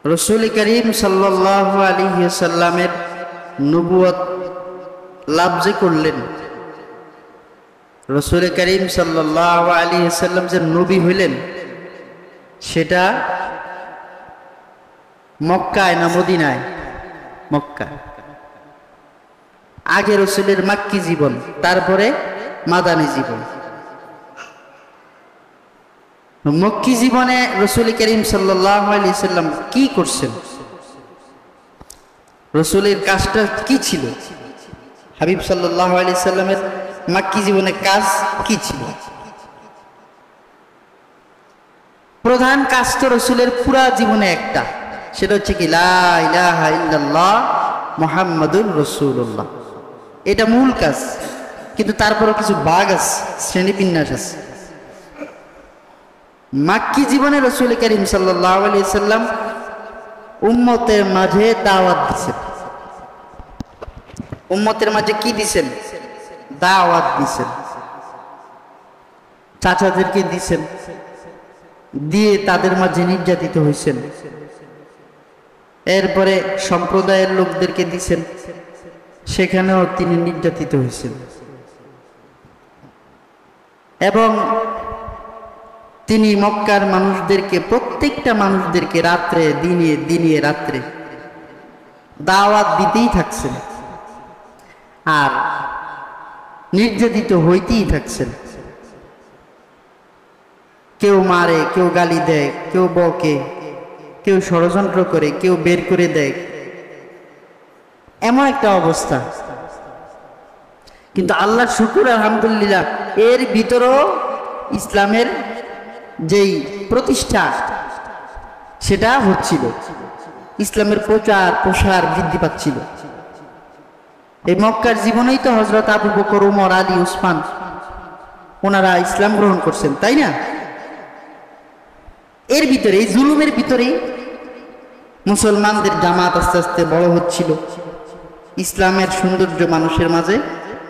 রাসূল করিম সাল্লাল্লাহু আলাইহি ওয়াসাল্লামের নবুয়ত লাভ যে করলেন, রাসূল করিম সাল্লাল্লাহু আলাইহি ওয়াসাল্লাম যে নবী হইলেন সেটা মক্কায় না মদিনায়? মক্কা। আগে রাসূলের মাক্কি জীবন, তারপরে মাদানী জীবন। মক্কি জীবনে রাসূল করিম সাল্লাল্লাহু আলাইহি ওয়াসাল্লাম কি করছেন? রাসূলের কাজটা কি ছিল? হাবিব সাল্লাল্লাহু আলাইহি ওয়াসাল্লামের মাক্কি জীবনে কাজ কি ছিল? প্রধান কাজ তো রাসূলের পুরা জীবনে একটা, সেটা হচ্ছে কি লা ইলাহা ইল্লাল্লাহ মুহাম্মাদুর রাসূলুল্লাহ। এটা মূল কাজ, কিন্তু তারপরও কিছু ভাগ আছে, শ্রেণীবিন্যাস আছে। মাক্কি জীবনে রাসূল করিম সাল্লাল্লাহু আলাইহি ওয়াসাল্লাম উম্মতের মাঝে দাওয়াত দিয়েছেন। উম্মতের মাঝে কি দিয়েছেন? দাওয়াত দিয়েছেন। চাচাদেরকে দিয়েছেন, দিয়ে তাদের মাঝে নির্যাতিত হয়েছেন। এরপরে সম্প্রদায়ের লোকদেরকে দিয়েছেন, সেখানেও তিনি নির্যাতিত হয়েছেন। এবং তিনি মক্কার মানুষদেরকে, প্রত্যেকটা মানুষদেরকে রাত্রে দিনে দিনে রাত্রে দাওয়াত দিতেই থাকছেন আর নির্যাতিত হইতেই থাকছেন। কেউ মারে, কেউ গালি দেয়, কেউ বকে, কেউ ষড়যন্ত্র করে, কেউ বের করে দেয়, এমন একটা অবস্থা। কিন্তু আল্লাহ শুকর আলহামদুলিল্লাহ, এর ভিতরেও ইসলামের যেই প্রতিষ্ঠা সেটা হচ্ছিল, ইসলামের প্রচার প্রসার বৃদ্ধি পাচ্ছিল। এই মক্কার জীবনেই তো হযরত আবু বকর, ওমর, আলী, উসমান ওনারা ইসলাম গ্রহণ করছেন, তাই না? এর ভিতরে, এই জুলুমের ভিতরেই মুসলমানদের জামাত আস্তে আস্তে বড় হচ্ছিল, ইসলামের সৌন্দর্য মানুষের মাঝে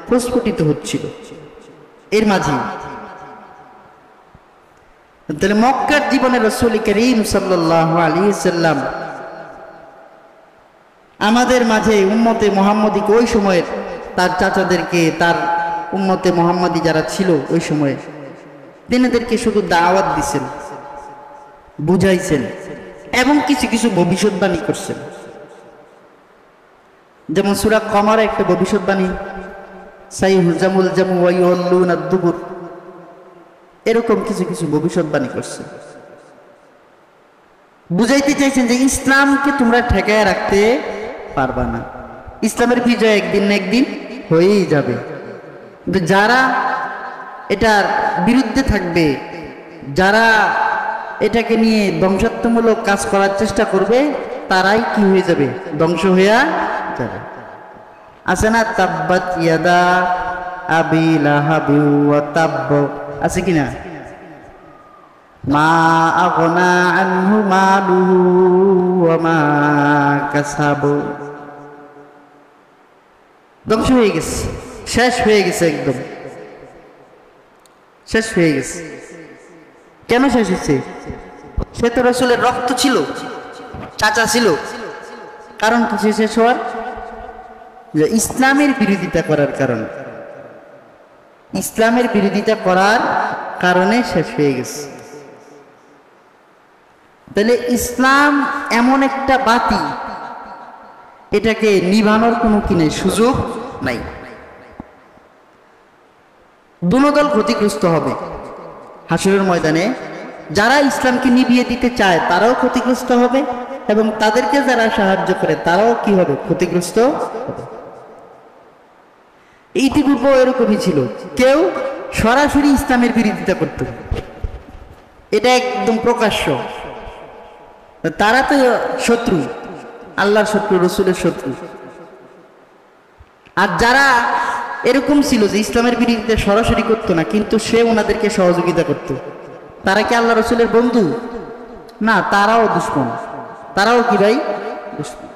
প্রস্ফুটিত হচ্ছিল। এর মাঝে তাহলে মক্কার জীবনে রাসূল করিম সাল্লাল্লাহু আলাইহি ওয়াসাল্লাম আমাদের মাঝে উম্মতে মুহাম্মদীকে, ওই সময়ের তার চাচাদেরকে, তার উম্মতে মুহাম্মদী যারা ছিল ওই সময়ে, তিনাদেরকে শুধু দাওয়াত দিছেন, বুঝাইছেন এবং কিছু কিছু ভবিষ্যৎবাণী করছেন। যেমন সূরা কমরে একটা ভবিষ্যৎবাণী, সাইহুজামুল জামু ওয়া ইউল্লুনা দুবুর, এরকম কিছু কিছু ভবিষ্যৎবাণী করছেন। বুঝাইতে চাইছেন যে ইসলামকে তোমরা ঠেকায় রাখতে পারবা না, ইসলামের বিজয় একদিন না একদিন হয়েই যাবে। কিন্তু যারা এটার বিরুদ্ধে থাকবে, যারা এটাকে নিয়ে ধ্বংসাত্মমূলক কাজ করার চেষ্টা করবে, তারাই কি হয়ে যাবে? ধ্বংস হইয়া যাবে। আছে না তাব্বাত ইয়াদা আবি লাহাবি ওয়া তাব্ব, আছে কিনা? মা আগনা আনহু মালুহু ওয়া মা কাসাব, ধ্বংস হয়ে গেছে, শেষ হয়ে গেছে, একদম শেষ হয়ে গেছে। কেন শেষ হয়েছে? সে তো রাসূলের রক্ত ছিল, চাচা ছিল। কারণ কি শেষ হওয়ার? যে ইসলামের বিরোধিতা করার কারণে, ইসলামের বিরোধিতা করার কারণে শেষ হয়ে গেছে। তাহলে ইসলাম এমন একটা বাতি, এটাকে নিভানোর কোনো কিনে সুযোগ নাই। দুনো দল ক্ষতিগ্রস্ত হবে হাসরের ময়দানে। যারা ইসলামকে নিভিয়ে দিতে চায় তারাও ক্ষতিগ্রস্ত হবে, এবং তাদেরকে যারা সাহায্য করে তারাও কি হবে? ক্ষতিগ্রস্ত হবে। ইতিপূর্বে এরকমই ছিল, কেউ সরাসরি ইসলামের বিরোধিতা করত, এটা একদম প্রকাশ্য। তারা তো শত্রু, আল্লাহর শত্রু, রাসূলের শত্রু। আর যারা এরকম ছিল যে ইসলামের বিরোধিতা সরাসরি করতো না, কিন্তু সে ওনাদেরকে সহযোগিতা করত, তারা কি আল্লাহ রাসূলের বন্ধু? না, তারাও দুশমন। তারাও কি ভাই? দুশমন।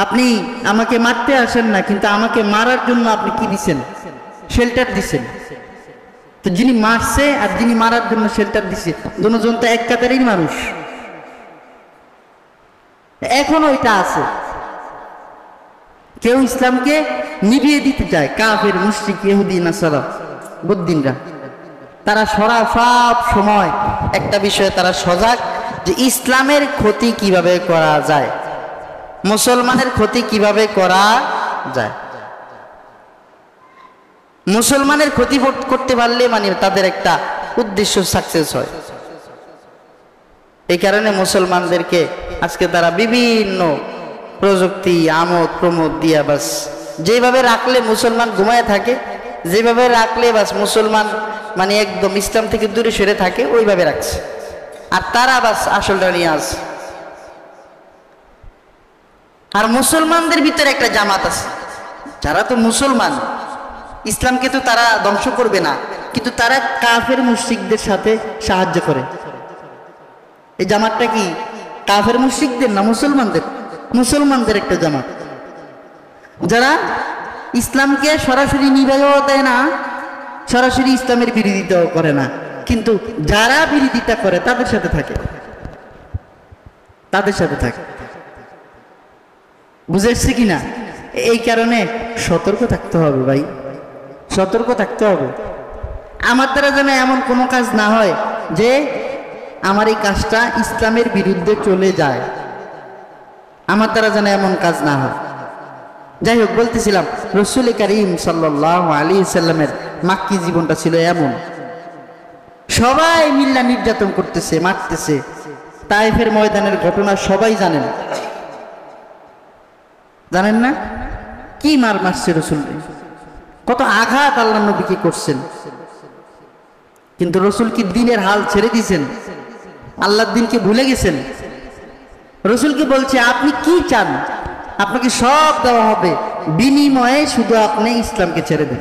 আপনি আমাকে মারতে আসেন না, কিন্তু আমাকে মারার জন্য আপনি কি দিছেন? শেল্টার দিছেন। তো যিনি মারছে আর যিনি মারার জন্য শেল্টার দিছে, দুজন তো এক কাতারেরই মানুষ। এখন ওইটা আছে। কেউ ইসলামকে নিভিয়ে দিতে চায়, কাফের, মুশরিক, ইহুদি, নাসারা, বদ্দিনরা। তারা সব সময় একটা বিষয়ে তারা সজাগ যে ইসলামের ক্ষতি কিভাবে করা যায়, মুসলমানের ক্ষতি কিভাবে করা যায়। মুসলমানের ক্ষতি করতে পারলে মানে তাদের একটা উদ্দেশ্য সাকসেস হয়। এই কারণে মুসলমানদেরকে আজকে তারা বিভিন্ন প্রযুক্তি, আমোদ প্রমোদ দিয়া বাস যেভাবে রাখলে মুসলমান ঘুমায় থাকে, যেভাবে রাখলে বাস মুসলমান মানে একদম ইসলাম থেকে দূরে সরে থাকে, ওইভাবে রাখছে। আর তারা বাস আসলটা নিয়ে আসে। আর মুসলমানদের ভিতরে একটা জামাত আছে, যারা তো মুসলমান, ইসলামকে তো তারা ধ্বংস করবে না, কিন্তু তারা কাফের মুশরিকদের সাথে সাহায্য করে। এই জামাতটা কি কাফের মুশরিকদের না মুসলমানদের? মুসলমানদের একটা জামাত, যারা ইসলামকে সরাসরি নিভাইও দেয় না, সরাসরি ইসলামের বিরোধিতাও করে না, কিন্তু যারা বিরোধিতা করে তাদের সাথে থাকে, তাদের সাথে থাকে। বুঝেছি কিনা? এই কারণে সতর্ক থাকতে হবে ভাই, সতর্ক থাকতে হবে। আমার দ্বারা যেন এমন কোনো কাজ না হয় যে আমার এই কাজটা ইসলামের বিরুদ্ধে চলে যায়, আমার দ্বারা যেন এমন কাজ না হয়। যাই হোক, বলতেছিলাম রাসূল করিম সাল্লাল্লাহু আলাইহি সাল্লামের মাক্কি জীবনটা ছিল এমন, সবাই মিল্লা নির্যাতন করতেছে, মারতেছে। তায়েফের ময়দানের ঘটনা সবাই জানেন, জানেন না? কি মারছে রাসূল, কত আঘাত আল্লাহর নবীকে করছেন। কিন্তু রাসূল কি দ্বীনের হাল ছেড়ে দিয়েছেন? আল্লাহর দ্বীনকে ভুলে গেছেন? রাসূলকে বলছে আপনি কি চান, আপনাকে সব দেওয়া হবে, বিনিময়ে শুধু আপনি ইসলামকে ছেড়ে দেন।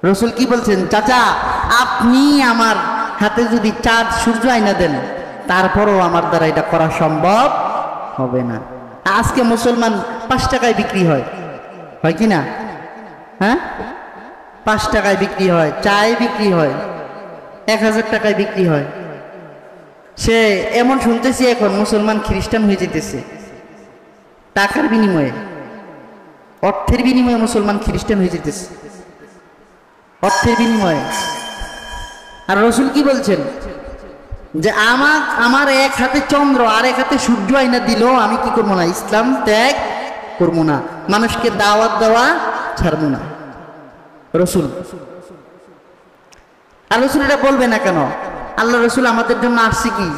রাসূল কি বলছেন? চাচা, আপনি আমার হাতে যদি চাঁদ সূর্য আইনা দেন, তারপরও আমার দ্বারা এটা করা সম্ভব হবে না। আজকে মুসলমান 5 টাকায় বিক্রি হয়, হয় কি না? হ্যাঁ, 5 টাকায় বিক্রি হয়, চায় বিক্রি হয়, 1000 টাকায় বিক্রি হয়। সে এমন শুনতেছি এখন মুসলমান খ্রিস্টান হয়ে যেতেছে টাকার বিনিময়ে, অর্থের বিনিময়ে মুসলমান খ্রিস্টান হয়ে যেতেছে, অর্থের বিনিময়ে। আর রাসূল কি বলছেন? যে আমার এক হাতে চন্দ্র আর এক হাতে সূর্য আইনা দিল, আমি কি করবো না? ইসলাম ত্যাগ করবো না, মানুষকে দাওয়াত দেওয়া ছাড়বো না। রাসূল, আর রাসূল এটা বলবে না কেন? আল্লাহ রাসূল আমাদের জন্য আসছে কি?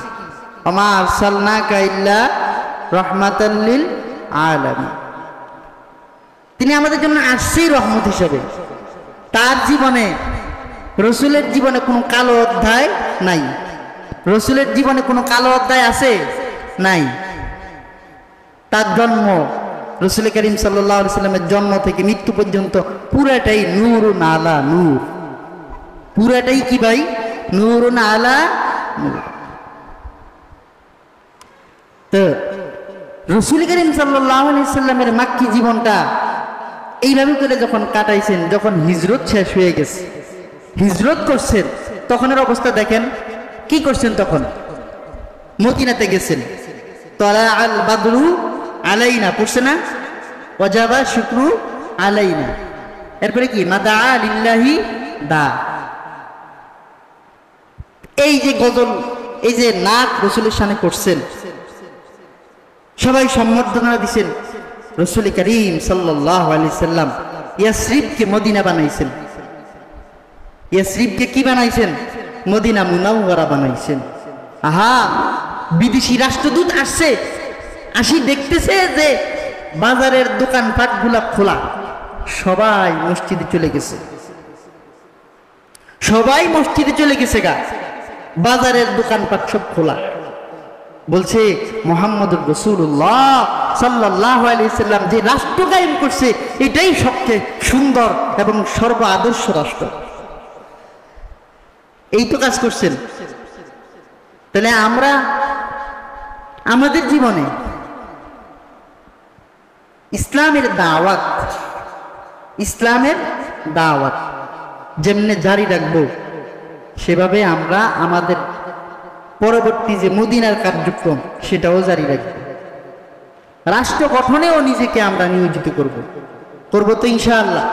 ওমা আরসালনাকা ইল্লা রাহমাতাল লিল আলামিন। তিনি আমাদের জন্য আসছেই রহমত হিসেবে। তার জীবনে, রাসূলের জীবনে কোনো কালো অধ্যায় নাই। রাসূলের জীবনে কোনো কালো অধ্যায় আছে? নাই। তার জন্ম, রাসূল করিম সাল্লাল্লাহু আলাইহি সাল্লামের জন্ম থেকে মৃত্যু পর্যন্ত পুরাটাই নূরুন আলা নূর, পুরাটাই কি ভাই? নূরুন আলা নূর। তো রাসূল করিম সাল্লাল্লাহু আলাইহি সাল্লামের মাক্কি জীবনটা এইভাবে করে যখন কাটাইছেন, যখন হিজরত শেষ হয়ে গেছে, হিজরত করছেন, তখনের অবস্থা দেখেন কি করছেন। তখন মদিনাতে গেছেন, তলা আল বাদরু আলাইনা পড়ছে না? ওয়াজাবা শুকরু আলাইনা। এরপরে কি? মাদা লিল্লাহি দা। এই যে গজল, এই যে নাচ রাসূলের শানে করছেন, সবাই সম্বর্ধনা দিছেন। রাসূল করিম সাল্লাল্লাহু আলাইহি সাল্লাম ইয়াসরিবকে মদিনা বানাইছেন। ইয়াসরিবকে কি বানাইছেন? মদিনা মুনাওয়ারা বানাইছেন। আহা, বিদেশি রাষ্ট্রদূত আসছে, আসি দেখতেছে যে বাজারের দোকানপাটগুলা খোলা, সবাই মসজিদে চলে গেছে, সবাই মসজিদে চলে গেছে গা, বাজারের দোকানপাট সব খোলা। বলছে মুহাম্মদুর রাসূলুল্লাহ সাল্লাল্লাহু আলাইহি সাল্লাম যে রাষ্ট্র কায়েম করছে, এটাই সবচেয়ে সুন্দর এবং সর্ব আদর্শ রাষ্ট্র। এই তো কাজ করছেন। তাহলে আমরা আমাদের জীবনে ইসলামের দাওয়াত, ইসলামের দাওয়াত যেমনে জারি রাখবো, সেভাবে আমরা আমাদের পরবর্তী যে মদিনার কার্যক্রম সেটাও জারি রাখবো। রাষ্ট্র গঠনেও নিজেকে আমরা নিয়োজিত করব তো ইনশাআল্লাহ।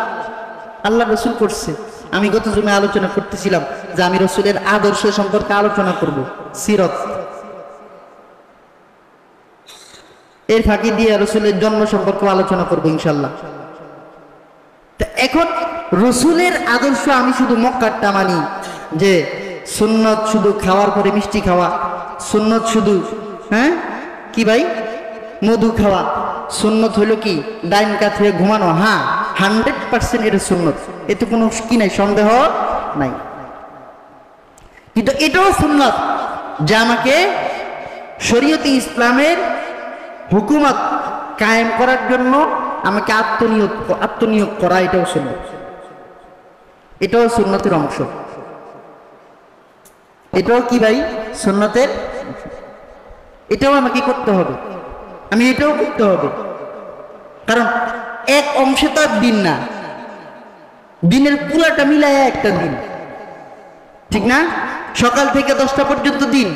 আল্লাহ রসুল করছে। আমি গত জুমে আলোচনা করতেছিলাম যে আমি রসুলের আদর্শ সম্পর্কে আলোচনা করব, সিরত। এর ফাঁকি দিয়ে রসুলের জন্ম সম্পর্কে আলোচনা করব ইনশাআল্লাহ। এখন রসুলের আদর্শ আমি শুধু মক্কারটা মানি যে সুন্নত শুধু খাওয়ার পরে মিষ্টি খাওয়া, সুন্নত শুধু কি ভাই মধু খাওয়া, সুন্নত হলো কি ডাইন কাত হয়ে ঘুমানো। হ্যাঁ, 100% এটা সুন্নত, এতে কোনো কি নাই, সন্দেহ নাই। কিন্তু এটাও সুন্নত যে আমাকে শরীয়তে ইসলামের হুকুমত কায়েম করার জন্য আমাকে আত্মনিয়োগ করা, এটাও সুন্নত, এটাও সুন্নতের অংশ। এটাও কি ভাই সুন্নতের, এটাও আমাকে করতে হবে, আমি এটাও করতে হবে। কারণ এক অংশে তো আর দিন না, দিনের পুরাটা মিলায় একটা দিন, ঠিক না? সকাল থেকে 10টা পর্যন্ত দিন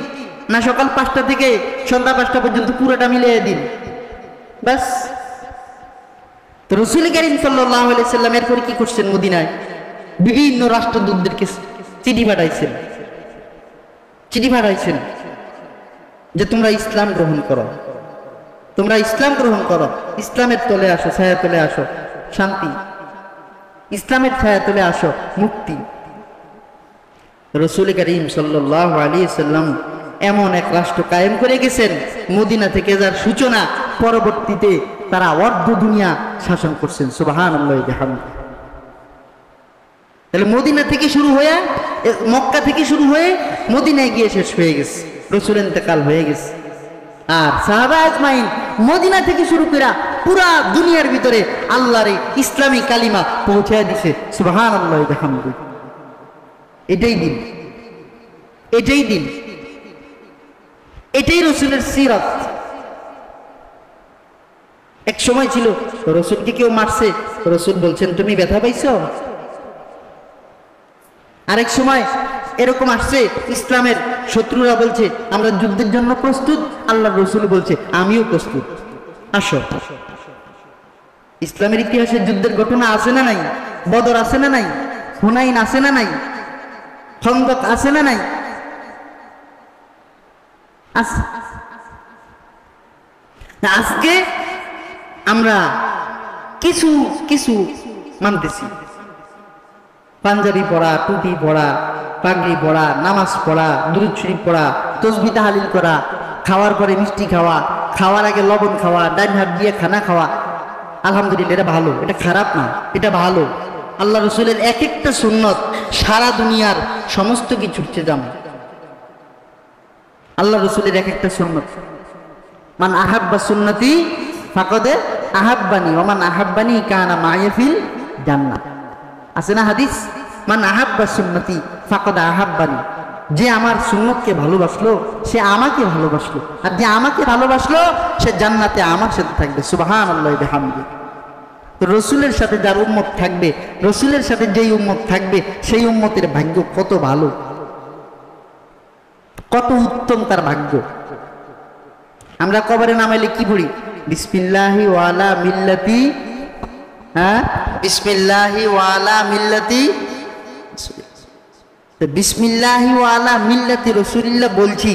না, সকাল 5টা থেকে সন্ধ্যা 5টা পর্যন্ত পুরাটা মিলিয়ে দিন, ব্যাস। তো রাসূল কারীম সাল্লাল্লাহু আলাইহি সাল্লাম এরপর কি করছেন? মদিনায় বিভিন্ন রাষ্ট্রদূতদেরকে চিঠি পাঠাইছেন যে তোমরা ইসলাম গ্রহণ করো, তোমরা ইসলাম গ্রহণ করো, ইসলামের তলে আসো, ছায়া তলে আসো, শান্তি, ইসলামের ছায়া তলে আসো, মুক্তি। রাসূল কারীম সাল্লাল্লাহু আলাইহি সাল্লাম এমন এক রাষ্ট্র কায়েম করে গেছেন মদিনা থেকে, যার সূচনা পরবর্তীতে তারা অর্ধ দুনিয়া শাসন করছেন। সুবহানাল্লাহি ওয়া বিহামদিহি। তাহলে মদিনা থেকে শুরু হয়ে, মক্কা থেকে শুরু হয়ে মদিনায় গিয়ে শেষ হয়ে গেছে, রাসূল ইন্তেকাল হয়ে গেছে। আর সাহাবা আজমাইন মদিনা থেকে শুরু করে পুরা দুনিয়ার ভিতরে আল্লাহর ইসলামী কালিমা পৌঁছায় দিছে। সুবহানাল্লাহি ওয়া বিহামদিহি। এটাই দিন, এটাই দিন, এটাই রাসূলের সিরাত। এক সময় ছিল রাসূলকে কেউ মারছে, রাসূল বলছেন তুমি ব্যথা পাইছো? আরেক সময় এরকম আসছে, ইসলামের শত্রুরা বলছে আমরা যুদ্ধের জন্য প্রস্তুত, আল্লাহর রাসূল বলছে আমিও প্রস্তুত, আসো। ইসলামের ইতিহাসে যুদ্ধের ঘটনা আছে না নাই? বদর আছে না নাই? হুনাইন আছে না নাই? খন্দক আছে না নাই? আজকে আমরা কিছু কিছু মানতেছি, পাঞ্জাবি পড়া, টুপি পড়া, পাগড়ি পড়া, নামাজ পড়া, দুরূদ শরীফ পড়া, তাসবিহ তাহলিল করা, খাওয়ার পরে মিষ্টি খাওয়া, খাওয়ার আগে লবণ খাওয়া, ডান হাত দিয়ে খানা খাওয়া। আলহামদুলিল্লাহ, এটা ভালো, এটা খারাপ না, এটা ভালো। আল্লাহ রাসূলের এক একটা সুন্নত সারা দুনিয়ার সমস্ত কিছুর চেয়ে দাম। আল্লাহ রাসূলের এক একটা সুন্নত, মান আহাব্বা সুন্নতি ফাকাদ আহাব্বানি ওয়া মান আহাব্বানি কানা মা'আ ফিল জান্নাহ। আছে না হাদিস? মান আহাব্বা সুন্নতি ফাকাদ আহাব্বানি, যে আমার সুন্নতকে ভালোবাসলো সে আমাকে ভালোবাসলো, আর যে আমাকে ভালোবাসলো সে জান্নাতে আমার সাথে থাকবে। সুবহানাল্লাহি ওয়া বিহামদিহি। তো রাসূলের সাথে যার উম্মত থাকবে, রাসূলের সাথে যেই উম্মত থাকবে, সেই উম্মতের ভাগ্য কত ভালো, কত উত্তম তার ভাগ্য। আমরা কবরে নামাইলে কি পড়ি? বিসমিল্লাহি ওয়া আলা মিল্লাতি, বিসমিল্লাহি ওয়া আলা মিল্লাতি, বিসমিল্লাহি ওয়া আলা মিল্লাতি রাসূলিল্লাহ বলছি।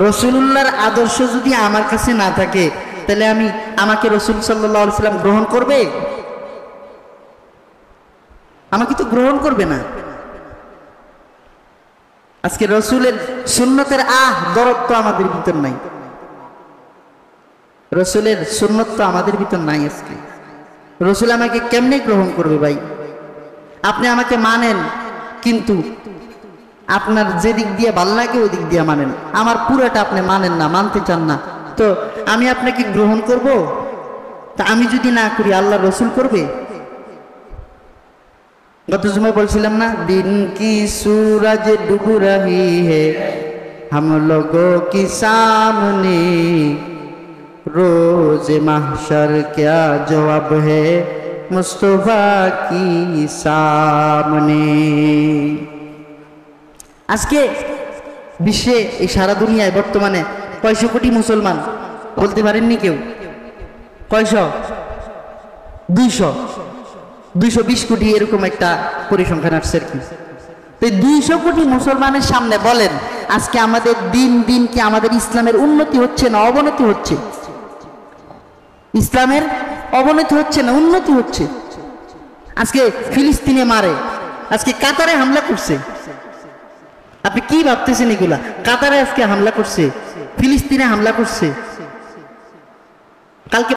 রাসূলুল্লাহর আদর্শ যদি আমার কাছে না থাকে, তাহলে আমাকে রাসূল সাল্লাল্লাহু আলাইহি সাল্লাম গ্রহণ করবে? আমাকে তো গ্রহণ করবে না। আজকে রাসূলের সুন্নতের দরদ তো আমাদের ভিতর নাই, রাসূলের সুন্নত তো আমাদের ভিতর নাই। আজকে রাসূল আমাকে কেমনে গ্রহণ করবে ভাই? আপনি আমাকে মানেন, কিন্তু আপনার যেদিক দিয়ে ভাল লাগে ওই দিক দিয়ে মানেন, আমার পুরাটা আপনি মানেন না, মানতে চান না, তো আমি আপনাকে গ্রহণ করব? তা আমি যদি না করি আল্লাহ রাসূল করবে? গত জুমায় বলছিলাম না, দিন কি सूरज डूब रही है हम लोगों की सामने, रोज महशर क्या जवाब है मुस्तफा की सामने। আজকে বিশ্বে, এই সারা দুনিয়ায় বর্তমানে 500 কোটি মুসলমান, বলতে পারেননি কেউ? কয়শো? 220 কোটি এরকম একটা পরিসংখ্যান আসছে আর কি। 200 কোটি মুসলমানের সামনে বলেন আজকে আমাদের দিন দিন কি আমাদের ইসলামের উন্নতি হচ্ছে না অবনতি হচ্ছে? ইসলামের অবনতি হচ্ছে না উন্নতি হচ্ছে? আজকে ফিলিস্তিনে মারে, আজকে কাতারে হামলা করছে। আপনি কি ভাবতেছেন এগুলা? কাতারে আজকে হামলা করছে, ফিলিস্তিনে হামলা করছে, কালকে